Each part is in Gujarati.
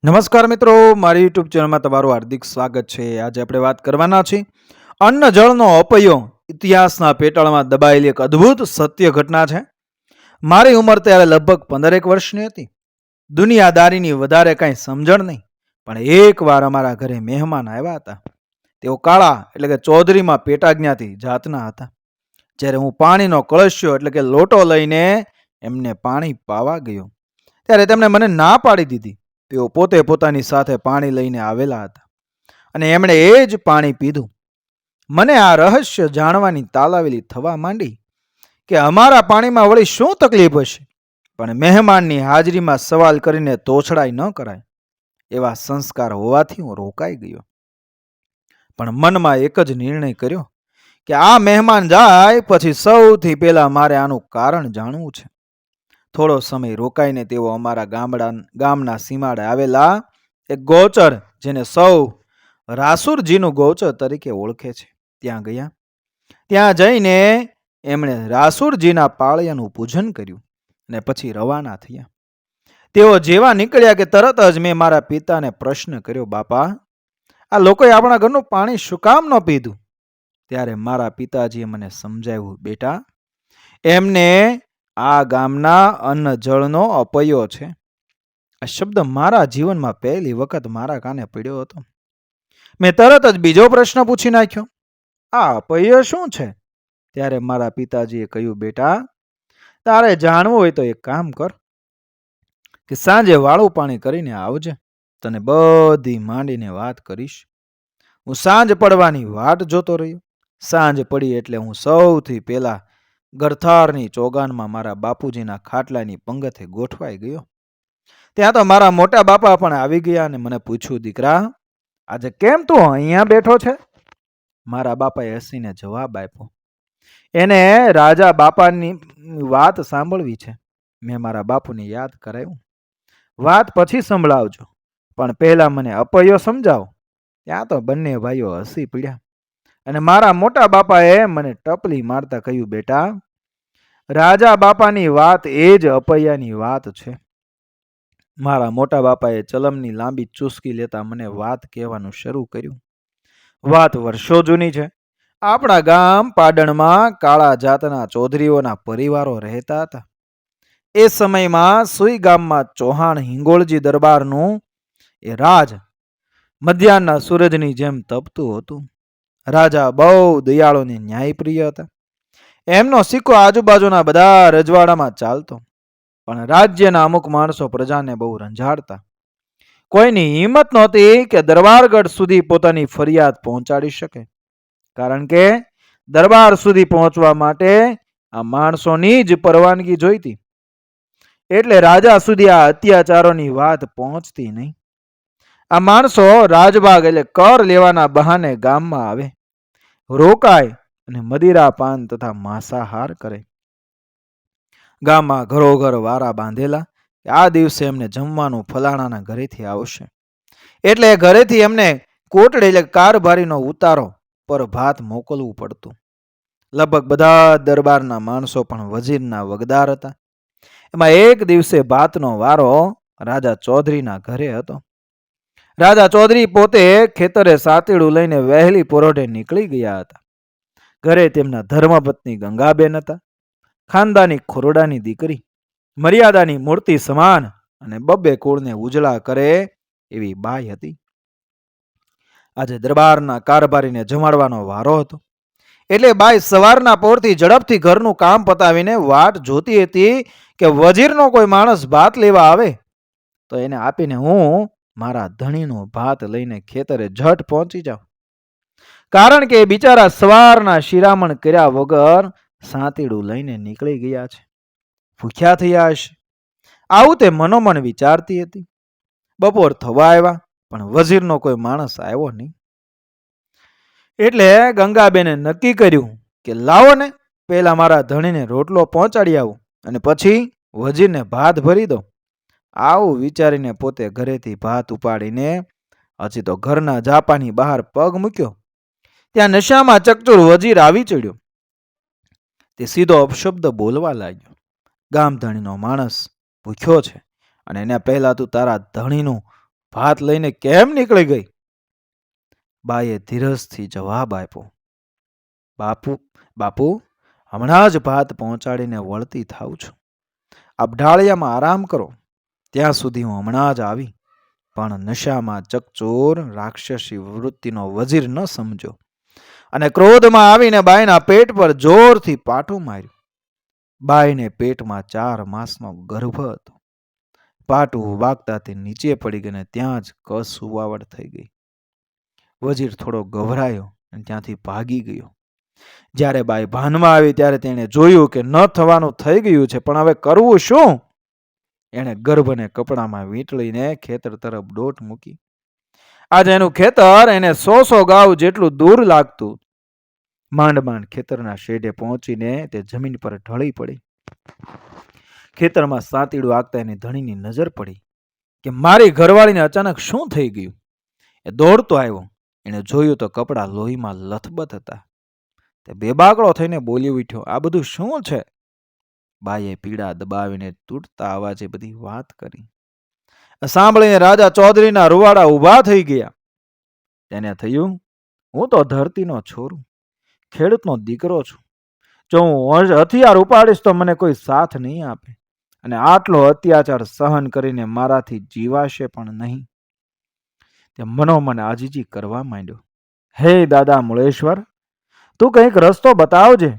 નમસ્કાર મિત્રો, મારી યુટ્યુબ ચેનલમાં તમારું હાર્દિક સ્વાગત છે. આજે આપણે વાત કરવાના છીએ અન્ન જળનો અપયો. ઇતિહાસના પેટાળમાં દબાયેલી એક અદ્ભુત સત્ય ઘટના છે. મારી ઉંમર ત્યારે લગભગ 15 વર્ષની હતી. દુનિયાદારીની વધારે કાંઈ સમજણ નહીં, પણ એકવાર અમારા ઘરે મહેમાન આવ્યા હતા. તેઓ કાળા એટલે કે ચૌધરીમાં પેટાજ્ઞાથી જાતના હતા. જ્યારે હું પાણીનો કળશિયો એટલે કે લોટો લઈને એમને પાણી પાવા ગયો, ત્યારે તેમણે મને ના પાડી દીધી. તેઓ પોતે પોતાની સાથે પાણી લઈને આવેલા હતા અને એમણે એ જ પાણી પીધું. મને આ રહસ્ય જાણવાની તાલાવેલી થવા માંડી કે અમારા પાણીમાં વળી શું તકલીફ હશે, પણ મહેમાનની હાજરીમાં સવાલ કરીને તોછડાઈ ન કરાય એવા સંસ્કાર હોવાથી હું રોકાઈ ગયો. પણ મનમાં એક જ નિર્ણય કર્યો કે આ મહેમાન જાય પછી સૌથી પહેલા મારે આનું કારણ જાણવું છે. થોડો સમય રોકાઈને તેઓ અમારા ગામના સીમાડે આવેલા એક ગૌચર, જેને સૌ રાસુરજીનું ગૌચર તરીકે ઓળખે છે, ત્યાં ગયા. ત્યાં જઈને એમણે રાસુરજીના પાળિયાનું પૂજન કર્યું અને પછી રવાના થયા. તેઓ જેવા નીકળ્યા કે તરત જ મેં મારા પિતાને પ્રશ્ન કર્યો, બાપા, આ લોકોએ આપણા ઘરનું પાણી શું કામ ન પીધું? ત્યારે મારા પિતાજીએ મને સમજાવ્યું, બેટા, એમને આ ગામના અન્ન જળનો અપયો છે. આ શબ્દ મારા જીવનમાં પહેલી વખત મારા કાને પડ્યો હતો. મેં તરત જ બીજો પ્રશ્ન પૂછી નાખ્યો, આ અપયો શું છે? ત્યારે મારા પિતાજીએ કહ્યું, બેટા, તારે જાણવું હોય તો એક કામ કર કે સાંજે વાળું પાણી કરીને આવજે, તને બધી માંડીને વાત કરીશ. હું સાંજ પડવાની વાટ જોતો રહ્યો. સાંજ પડી એટલે હું સૌથી પહેલા ગરથારની ચોગાનમાં મારા બાપુજીના ખાટલાની પંગતે ગોઠવાઈ ગયો. ત્યાં તો મારા મોટા બાપા પણ આવી ગયા અને મને પૂછ્યું, દીકરા, આજે કેમ તું અહીંયા બેઠો છે? મારા બાપાએ હસીને જવાબ આપ્યો, એને રાજા બાપાની વાત સાંભળવી છે. મેં મારા બાપુને યાદ કરાવ્યું, વાત પછી સંભળાવજો, પણ પહેલા મને અપયો સમજાવો. ત્યાં તો બંને ભાઈઓ હસી પડ્યા અને મારા મોટા બાપાએ મને ટપલી મારતા કહ્યું, બેટા, રાજા બાપાની વાત એ જ અપૈયાની વાત છે. મારા મોટા બાપાએ ચલમની લાંબી ચૂસકી લેતા મને વાત કહેવાનું શરૂ કર્યું. વાત વર્ષો જૂની છે. આપણા ગામ પાડણમાં કાળા જાતના ચૌધરીઓના પરિવારો રહેતા હતા. એ સમયમાં સુઈ ગામમાં ચૌહાણ હિંગોળજી દરબારનું એ રાજ મધ્યાહના સૂરજની જેમ તપતું હતું. રાજા બહુ દયાળુ ને ન્યાયપ્રિય હતા. એમનો સિક્કો આજુબાજુના બધા રજવાડામાં ચાલતો, પણ રાજ્યના અમુક માણસો પ્રજાને બહુ રંજાડતા. કોઈની હિંમત નહોતી કે દરબારગઢ સુધી પોતાની ફરિયાદ પહોંચાડી શકે, કારણ કે દરબાર સુધી પહોંચવા માટે આ માણસોની જ પરવાનગી જોઈતી. એટલે રાજા સુધી આ અત્યાચારોની વાત પહોંચતી નહીં. આ માણસો રાજભાગ એટલે કર લેવાના બહાને ગામમાં આવે, રોકાય અને મદિરા પાન તથા માંસાહાર કરે. ગામમાં ઘરોઘર વારા બાંધેલા કે આ દિવસે એમને જમવાનું ફલાણાના ઘરેથી આવશે, એટલે ઘરેથી એમને કોટડે એટલે કારભારીનો ઉતારો પર ભાત મોકલવું પડતું. લગભગ બધા દરબારના માણસો પણ વજીરના વગદાર હતા. એમાં એક દિવસે ભાતનો વારો રાજા ચૌધરીના ઘરે હતો. રાજા ચૌધરી પોતે ખેતરે સાતીડું લઈને વહેલી પરોઢે નીકળી ગયા હતા. ઘરે તેમના ધર્મપત્ની ગંગાબેન હતા. ખાનદાની ખોરડાની દીકરી, મર્યાદાની મૂર્તિ સમાન અને બબ્બે કુળને ઉજળા કરે એવી બાઈ હતી. આજે દરબારના કારભારીને જમાડવાનો વારો હતો, એટલે બાઈ સવારના પોરથી ઝડપથી ઘરનું કામ પતાવીને વાટ જોતી હતી કે વજીરનો કોઈ માણસ ભાત લેવા આવે તો એને આપીને હું મારા ધણીનો ભાત લઈને ખેતરે ઝટ પહોંચી જાઉં, કારણ કે બિચારા સવારના શિરામણ કર્યા વગર સાતીડું લઈને નીકળી ગયા છે, ભૂખ્યા થયા હશે. આવું તે મનોમન વિચારતી હતી. બપોર થવા આવ્યા, પણ વજીરનો કોઈ માણસ આવ્યો નહીં. એટલે ગંગાબેને નક્કી કર્યું કે લાવો ને પહેલા મારા ધણીને રોટલો પહોંચાડી આવું અને પછી વજીરને ભાત ભરી દો. આવું વિચારીને પોતે ઘરેથી ભાત ઉપાડીને હજી તો ઘરના ઝાપાની બહાર પગ મૂક્યો, ત્યાં નશામાં ચકચૂર વજીર આવી ચડ્યો. તે સીધો અપશબ્દ બોલવા લાગ્યો, ગામ ધણીનો માણસ ભૂખ્યો છે અને એને પહેલા તું તારા ધણીનું ભાત લઈને કેમ નીકળી ગઈ? બાએ ધીરજથી જવાબ આપ્યો, બાપુ બાપુ, હમણાં જ ભાત પહોંચાડીને વળતી થાઉં છું. આપ ઢાળિયામાં આરામ કરો, ત્યાં સુધી હું હમણાં જ આવી. પણ નશામાં ચકચોર રાક્ષસી વૃત્તિનો વજીર ન સમજો અને ક્રોધમાં આવીને બાઈના પેટ પર જોરથી પાટું માર્યું. બાઈને પેટમાં 4 માસનો ગર્ભ હતો. પાટું વાગતા તે નીચે પડી ગઈ ને ત્યાં જ કસ ઉવાવડ થઈ ગઈ. વજીર થોડો ગભરાયો અને ત્યાંથી ભાગી ગયો. જ્યારે બાઈ ભાનમાં આવી ત્યારે તેણે જોયું કે ન થવાનું થઈ ગયું છે, પણ હવે કરવું શું? એણે ગર્ભને કપડામાં વીંટળીને ખેતર તરફ દોટ મૂકી. આજે એનું ખેતર એને 100 ગાઉ જેટલું દૂર લાગતું. માંડ માંડ ખેતરના શેઢે પહોંચીને તે જમીન પર ઢળી પડી. ખેતરમાં સાતીડું આગતા એની ધણીની નજર પડી કે મારી ઘરવાળીને અચાનક શું થઈ ગયું. એ દોડતો આવ્યો. એણે જોયું તો કપડાં લોહીમાં લથબથ હતા. તે બેબાકળો થઈને બોલી ઉઠ્યો, આ બધું શું છે? બાઈએ પીડા દબાવીને તૂટતા અવાજે બધી વાત કરી. સાંભળીને રાજા ચૌધરીના રૂવાડા ઊભા થઈ ગયા. તેને થયું, હું તો ધરતીનો છોરું, ખેડૂતનો દીકરો છું. જો હું હથિયાર ઉપાડીશ તો મને કોઈ સાથ નહીં આપે અને આટલો અત્યાચાર સહન કરીને મારાથી જીવાશે પણ નહીં. તે મનોમન આજીજી કરવા માંડ્યો. હે દાદા મૂળેશ્વર, તું કંઈક રસ્તો બતાવજે.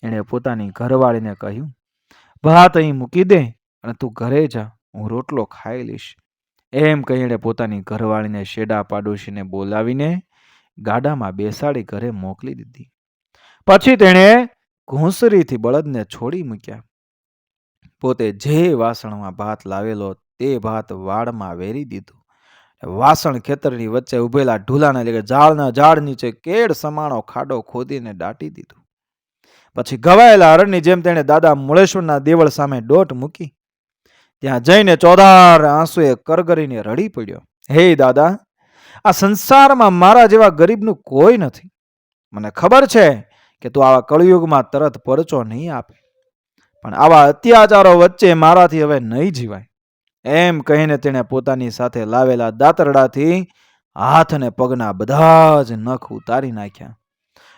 એણે પોતાની ઘરવાળીને કહ્યું, ભાત અહીં મૂકી દે અને તું ઘરે જા, હું રોટલો ખાઈ લઈશ. એમ કહીને પોતાની ઘરવાળીને શેડા પાડોશીને બોલાવીને ગાડામાં બેસાડી ઘરે મોકલી દીધી. પછી તેણે ઘૂંસરીથી બળદને છોડી મૂક્યા. પોતે જે વાસણમાં ભાત લાવેલો તે ભાત વાડમાં વેરી દીધું. વાસણ ખેતરની વચ્ચે ઉભેલા ઢૂલાને એટલે કે ઝાડના ઝાડ નીચે કેળ સમાણો ખાડો ખોદીને દાટી દીધું. પછી ઘવાયેલા હરણની જેમ તેણે દાદા મૂળેશ્વરના દેવળ સામે દોટ મૂકી. ત્યાં જઈને ચોધાર આંસુએ કરગરીને રડી પડ્યો. હે દાદા, આ સંસારમાં મારા જેવા ગરીબનું કોઈ નથી. મને ખબર છે કે તું આવા કળિયુગમાં તરત પરચો નહીં આપે, પણ આવા અત્યાચારો વચ્ચે મારાથી હવે નહીં જીવાય. એમ કહીને તેણે પોતાની સાથે લાવેલા દાતરડાથી હાથ અને પગના બધા જ નખ ઉતારી નાખ્યા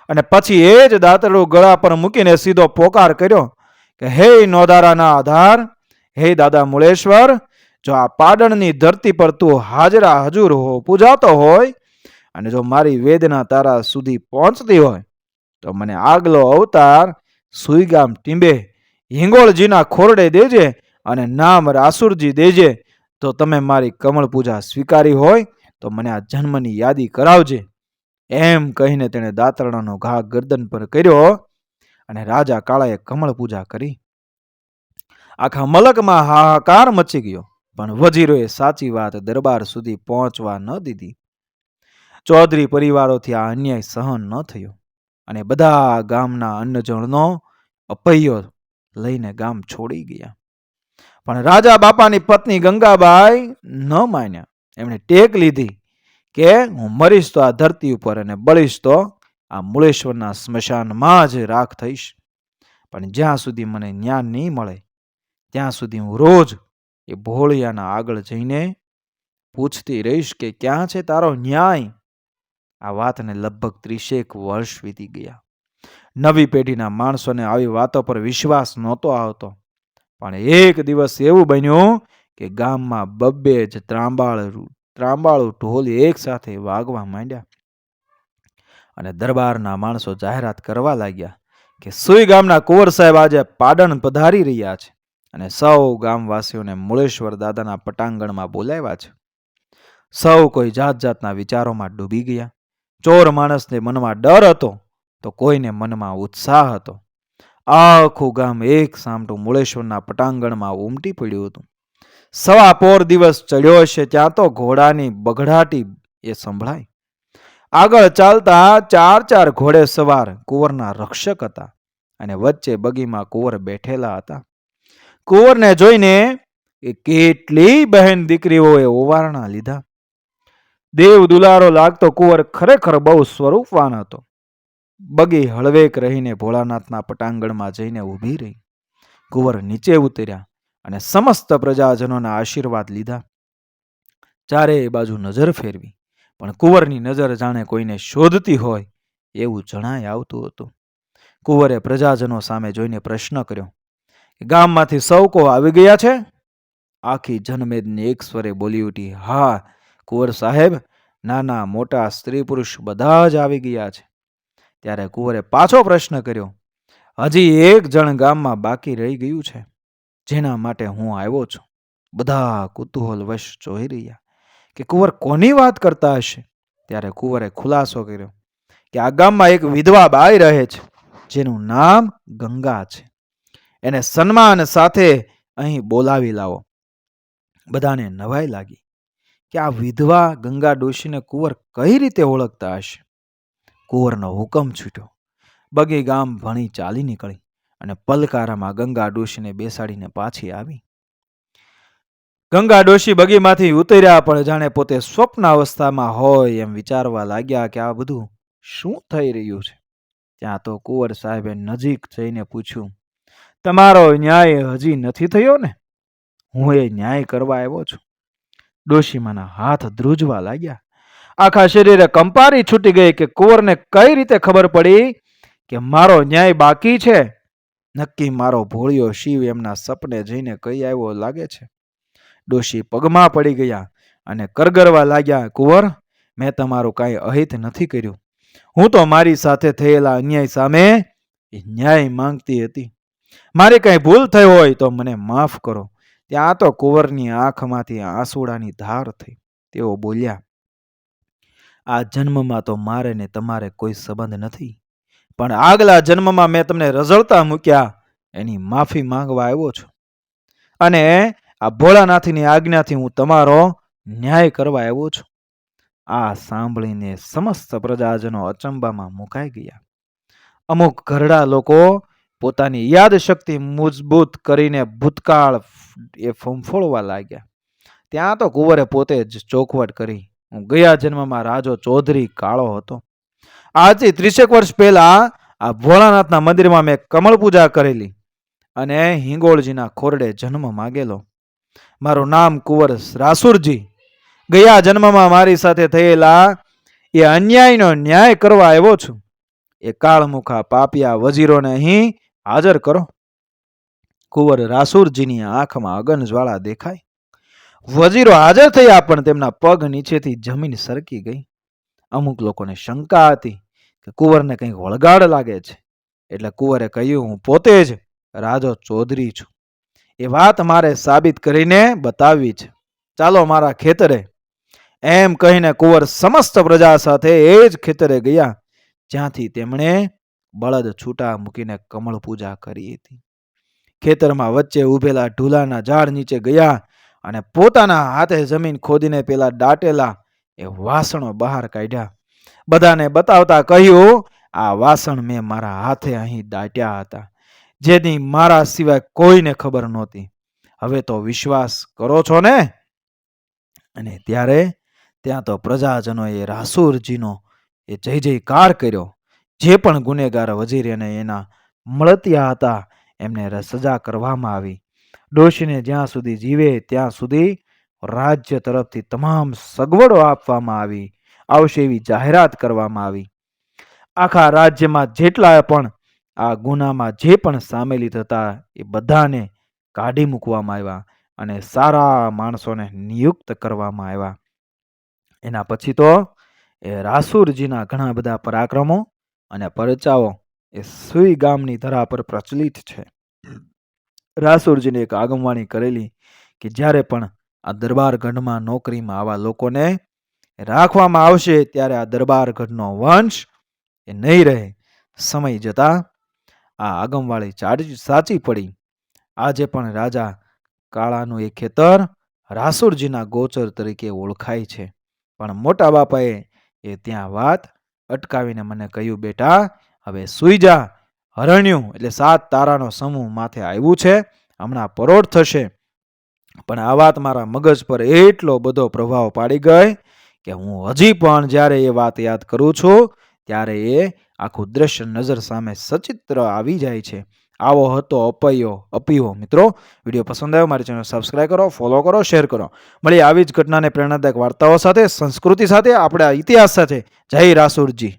અને પછી એ જ દાતરડું ગળા પર મૂકીને સીધો પોકાર કર્યો કે હે નોધારાના આધાર, હે દાદા મૂળેશ્વર, જો આ પાડણની ધરતી પર તું હાજરા હજુર પૂજાતો હોય અને જો મારી વેદના તારા સુધી પહોંચતી હોય તો મને આગલો અવતાર સુઈગામ ટીંબે હિંગોળજીના ખોરડે દેજે અને નામ રાસુરજી દેજે. તો તમે મારી કમળ પૂજા સ્વીકારી હોય તો મને આ જન્મની યાદી કરાવજે. એમ કહીને તેણે દાતરડાનો ઘા ગરદન પર કર્યો અને રાજા કાળાએ કમળ પૂજા કરી. આખા મલકમાં હાહાકાર મચી ગયો, પણ વજીરોએ સાચી વાત દરબાર સુધી પહોંચવા ન દીધી. ચૌધરી પરિવારોથી આ અન્યાય સહન ન થયો અને બધા ગામના અન્નજળનો અપહ્યો લઈને ગામ છોડી ગયા. પણ રાજા બાપાની પત્ની ગંગાબાઈ ન માન્યા. એમણે ટેક લીધી કે હું મરીશ તો આ ધરતી ઉપર અને બળીશ તો આ મૂળેશ્વરના સ્મશાનમાં જ રાખ થઈશ. પણ જ્યાં સુધી મને ન્યાય નહીં મળે ત્યાં સુધી હું રોજ એ ભોળિયાના આગળ જઈને પૂછતી રહીશ કે ક્યાં છે તારો ન્યાય. આ વાતને લગભગ 30 વર્ષ વીતી ગયા. નવી પેઢીના માણસોને આવી વાતો પર વિશ્વાસ નહોતો આવતો. પણ એક દિવસ એવું બન્યું કે ગામમાં 2 જ ત્રાંબાળું ઢોલ એક સાથે વાગવા માંડ્યા અને દરબારના માણસો જાહેરાત કરવા લાગ્યા કે સુઈ ગામના કુંવર સાહેબ આજે પાડણ પધારી રહ્યા છે અને સૌ ગામવાસીઓને મૂળેશ્વર દાદાના પટાંગણમાં બોલાવ્યા છે. સૌ કોઈ જાત જાતના વિચારોમાં ડૂબી ગયા. ચોર માણસને મનમાં ડર હતો તો કોઈને મનમાં ઉત્સાહ હતો. આખું ગામ એક સામટું મૂળેશ્વરના પટાંગણમાં ઉમટી પડ્યું હતું. સવા પોર દિવસ ચડ્યો હશે ત્યાં તો ઘોડાની બગડાટી એ સંભળાય. આગળ ચાલતા 4 ઘોડે સવાર કુંવરના રક્ષક હતા અને વચ્ચે બગીમાં કુંવર બેઠેલા હતા. કુંવરને જોઈને એ કેટલી બહેન દીકરીઓએ ઓવારણા લીધા. દેવ દુલારો લાગતો કુંવર ખરેખર બહુ સ્વરૂપવાન હતો. બગી હળવેક રહીને ભોળાનાથના પટાંગણમાં જઈને ઊભી રહી. કુંવર નીચે ઉતર્યા અને સમસ્ત પ્રજાજનોના આશીર્વાદ લીધા. ચારેય બાજુ નજર ફેરવી, પણ કુંવરની નજર જાણે કોઈને શોધતી હોય એવું જણાય આવતું હતું. કુંવરે પ્રજાજનો સામે જોઈને પ્રશ્ન કર્યો કે ગામમાંથી સૌ કો આવી ગયા છે? આખી જનમેદની એક સ્વરે બોલી ઉઠી, હા કુંવર સાહેબ, નાના મોટા સ્ત્રી પુરુષ બધા જ આવી ગયા છે. ત્યારે કુંવરે પાછો પ્રશ્ન કર્યો, હજી એક જણ ગામમાં બાકી રહી ગયું છે, જેના માટે હું આવ્યો છું. બધા કુતૂહલવશ જોઈ રહ્યા કે કુંવર કોની વાત કરતા હશે. ત્યારે કુંવરે ખુલાસો કર્યો કે આ ગામમાં એક વિધવા બાઈ રહે છે, જેનું નામ ગંગા છે. એને સન્માન સાથે અહીં બોલાવી લાવો. બધાને નવાઈ લાગી કે આ વિધવા ગંગા ડોશીને કુંવર કઈ રીતે ઓળખતા હશે. કુંવરનો હુકમ છૂટ્યો. બગી ગામ ભણી ચાલી નીકળી અને પલકારામાં ગંગા ડોશીને બેસાડીને પાછી આવી. ગંગા ડોશી બગીમાંથી ઉતર્યા પણ જાણે પોતે સ્વપ્ન અવસ્થામાં હોય એમ વિચારવા લાગ્યા કે આ બધું શું થઈ રહ્યું છે. ત્યાં તો કુંવર સાહેબે નજીક જઈને પૂછ્યું, તમારો ન્યાય હજી નથી થયો ને? હું એ ન્યાય કરવા આવ્યો છું. ડોશીમાના હાથ ધ્રુજવા લાગ્યા. આખા શરીરે કંપારી છૂટી ગઈ કે કુંવરને કઈ રીતે ખબર પડી કે મારો ન્યાય બાકી છે. નક્કી મારો ભોળિયો શિવ એમના સપને જઈને કહી આવ્યો લાગે છે. ડોશી પગમાં પડી ગયા અને કરગરવા લાગ્યા, કુંવર, મેં તમારું કાંઈ અહિત નથી કર્યું. હું તો મારી સાથે થયેલા અન્યાય સામે ન્યાય માંગતી હતી. મારી કઈ ભૂલ થઈ હોય તો મને માફ કરો. ત્યાં તો કુંવરની આંખમાંથી આંસુડાની ધાર થઈ. તેઓ બોલ્યા, આ જન્મમાં તો મારે ને તમારે કોઈ સંબંધ નથી, પણ આગલા જન્મમાં મેં તમને રઝળતા મૂક્યા એની માફી માંગવા આવ્યો છું. અને આ ભોળાનાથની આજ્ઞાથી હું તમારો ન્યાય કરવા આવ્યો છું. આ સાંભળીને સમસ્ત પ્રજાજનો અચંબામાં મુકાઈ ગયા. અમુક ઘરડા લોકો પોતાની યાદ શક્તિ મજબૂત કરીને ભૂતકાળ એ ફંફોળવા લાગ્યા. ત્યાં તો કુંવરે પોતે જ ચોખવટ કરી, હું ગયા જન્મમાં રાજો ચૌધરી કાળો હતો. આજથી 30 વર્ષ પહેલા આ ભોળાનાથના મંદિરમાં મેં કમળ પૂજા કરેલી અને હિંગોળજીના ખોરડે જન્મ માગેલો. મારું નામ કુંવર રાસુરજી. ગયા જન્મમાં મારી સાથે થયેલા એ અન્યાયનો ન્યાય કરવા આવ્યો છું. એ કાળમુખા પાપિયા વજીરોને અહીં હાજર કરો. કુંવર રાસુરજીની આંખમાં અગન જ્વાળા દેખાય. વજીરો હાજર થયા પણ તેમના પગ નીચેથી જમીન સરકી ગઈ. અમુક લોકોને શંકા હતી કે કુંવરને કંઈક વળગાડ લાગે છે. એટલે કુંવરે કહ્યું, હું પોતે જ રાજો ચૌધરી છું. એ વાત મારે સાબિત કરીને બતાવવી છે. ચાલો મારા ખેતરે. એમ કહીને કુંવર સમસ્ત પ્રજા સાથે એ જ ખેતરે ગયા જ્યાંથી તેમણે બળદ છૂટા મૂકીને કમળ પૂજા કરી હતી. ખેતરમાં વચ્ચે ઉભેલા ઢુલાના ઝાડ નીચે ગયા અને પોતાના હાથે જમીન ખોદીને પેલા દાટેલા એ વાસણો બહાર કાઢ્યા. બધાને બતાવતા કહ્યું, આ વાસણ મેં મારા હાથે અહીં દાટ્યા હતા, જેની મારા સિવાય કોઈને ખબર નહોતી. હવે તો વિશ્વાસ કરો છો ને? અને ત્યારે ત્યાં તો પ્રજાજનોએ રાસુરજીનો એ જય જયકાર કર્યો. જે પણ ગુનેગાર વજીર અને એના મળતિયા હતા એમને સજા કરવામાં આવી. ડોશીને જ્યાં સુધી જીવે ત્યાં સુધી રાજ્ય તરફથી તમામ સગવડો આપવામાં આવશે એવી જાહેરાત કરવામાં આવી. આખા રાજ્યમાં જેટલા પણ આ ગુનામાં જે પણ સામેલિત હતા એ બધાને કાઢી મૂકવામાં આવ્યા અને સારા માણસોને નિયુક્ત કરવામાં આવ્યા. એના પછી તો એ રાસુરજીના ઘણા બધા પરાક્રમો અને પરચાઓ એ સુઈ ગામની ધરા પર પ્રચલિત છે. રાસુરજીને એક આગમવાણી કરેલી કે જ્યારે પણ આ દરબારગઢમાં નોકરીમાં આવા લોકોને રાખવામાં આવશે ત્યારે આ દરબારગઢનો વંશ એ નહીં રહે. સમય જતા આ આગમવાળી સાચી પડી. આજે પણ રાજા કાળાનું એ ખેતર રાસુરજીના ગોચર તરીકે ઓળખાય છે. પણ મોટા બાપાએ એ ત્યાં વાત અટકાવીને મને કહ્યું, બેટા હવે સૂઈ જા. હરણ્યું એટલે 7 તારાનો સમૂહ માથે આવ્યું છે, હમણાં પરોઢ થશે. પણ આ વાત મારા મગજ પર એટલો બધો પ્રભાવ પાડી ગઈ કે હું હજી પણ જ્યારે એ વાત યાદ કરું છું ત્યારે એ આખું દ્રશ્ય નજર સામે સચિત્ર આવી જાય છે. આવો હતો અપીઓ. મિત્રો, વિડીયો પસંદ આવ્યો મારી ચેનલ સબસ્ક્રાઈબ કરો, ફોલો કરો, શેર કરો. મળીએ આવી જ ઘટનાને પ્રેરણાદાયક વાર્તાઓ સાથે, સંસ્કૃતિ સાથે, આપણા ઇતિહાસ સાથે. જય રાસુરજી.